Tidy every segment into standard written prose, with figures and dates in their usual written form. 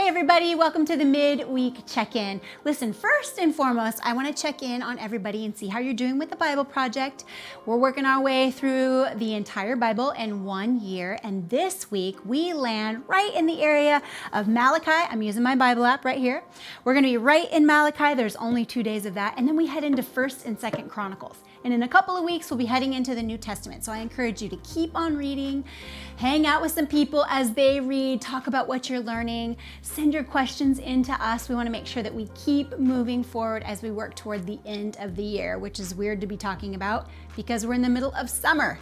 everybody, welcome to the Midweek Check-In. Listen, first and foremost, I want to check in on everybody and see how you're doing with the Bible project. We're working our way through the entire Bible in 1 year, and this week we land right in the area of Malachi. I'm using my Bible app right here. We're going to be right in Malachi. There's only 2 days of that, and then we head into 1st and 2nd Chronicles. And in a couple of weeks, we'll be heading into the New Testament. So I encourage you to keep on reading, hang out with some people as they read, talk about what you're learning, send your questions in to us. We want to make sure that we keep moving forward as we work toward the end of the year, which is weird to be talking about because we're in the middle of summer.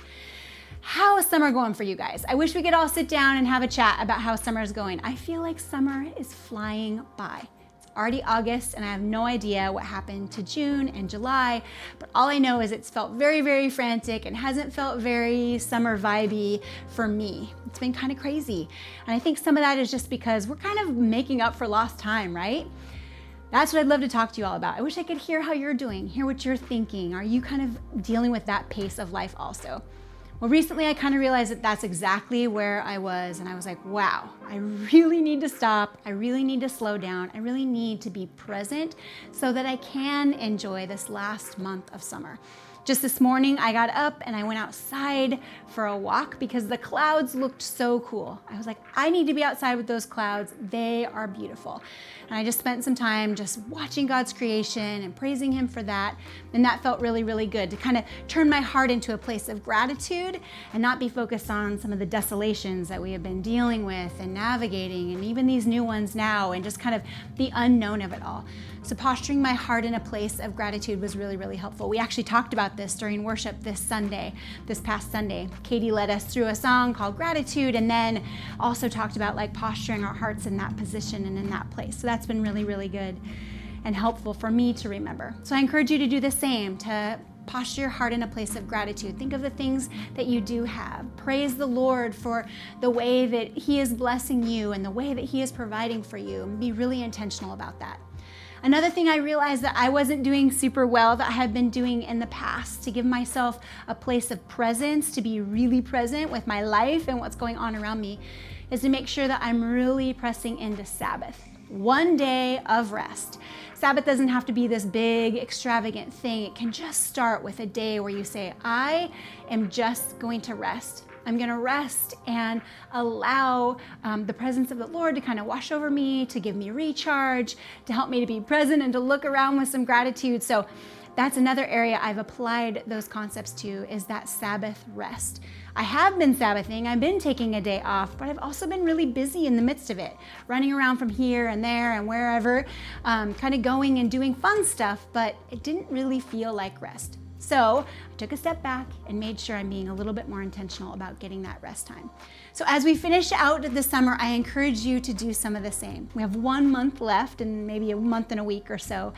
How is summer going for you guys? I wish we could all sit down and have a chat about how summer is going. I feel like summer is flying by. Already August, and I have no idea what happened to June and July, but all I know is it's felt very, very frantic and hasn't felt very summer vibey for me. It's been kind of crazy. And I think some of that is just because we're kind of making up for lost time, right? That's what I'd love to talk to you all about. I wish I could hear how you're doing, hear what you're thinking. Are you kind of dealing with that pace of life also? Well, recently I kind of realized that that's exactly where I was, and I was like, wow, I really need to stop. I really need to slow down. I really need to be present so that I can enjoy this last month of summer. Just this morning, I got up and I went outside for a walk because the clouds looked so cool. I was like, I need to be outside with those clouds. They are beautiful. And I just spent some time just watching God's creation and praising Him for that. And that felt really, really good to kind of turn my heart into a place of gratitude and not be focused on some of the desolations that we have been dealing with and navigating, and even these new ones now, and just kind of the unknown of it all. So posturing my heart in a place of gratitude was really, really helpful. We actually talked about this during worship this past Sunday. Katie led us through a song called Gratitude, and then also talked about like posturing our hearts in that position and in that place. So that's been really, really good and helpful for me to remember. So I encourage you to do the same, to posture your heart in a place of gratitude. Think of the things that you do have. Praise the Lord for the way that He is blessing you and the way that He is providing for you, and be really intentional about that. Another thing I realized that I wasn't doing super well that I had been doing in the past, to give myself a place of presence, to be really present with my life and what's going on around me, is to make sure that I'm really pressing into Sabbath. 1 day of rest. Sabbath doesn't have to be this big, extravagant thing. It can just start with a day where you say, I am just going to rest. I'm going to rest and allow the presence of the Lord to kind of wash over me, to give me recharge, to help me to be present and to look around with some gratitude. So that's another area I've applied those concepts to, is that Sabbath rest. I have been Sabbathing, I've been taking a day off, but I've also been really busy in the midst of it, running around from here and there and wherever, kind of going and doing fun stuff, but it didn't really feel like rest. So I took a step back and made sure I'm being a little bit more intentional about getting that rest time. So as we finish out the summer, I encourage you to do some of the same. We have 1 month left, and maybe a month and a week or so,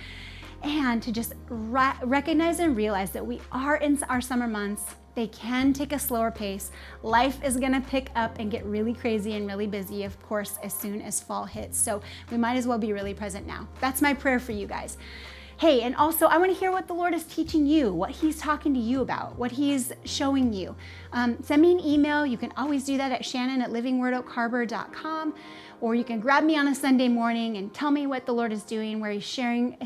and to just recognize and realize that we are in our summer months. They can take a slower pace. Life is gonna pick up and get really crazy and really busy, of course, as soon as fall hits. So we might as well be really present now. That's my prayer for you guys. Hey, and also I want to hear what the Lord is teaching you, what He's talking to you about, what He's showing you. Send me an email. You can always do that at shannon@livingwordoakharbor.com, or you can grab me on a Sunday morning and tell me what the Lord is doing, where He's sharing,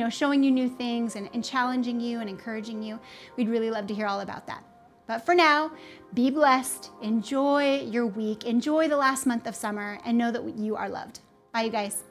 showing you new things and challenging you and encouraging you. We'd really love to hear all about that. But for now, be blessed, enjoy your week, enjoy the last month of summer, and know that you are loved. Bye, you guys.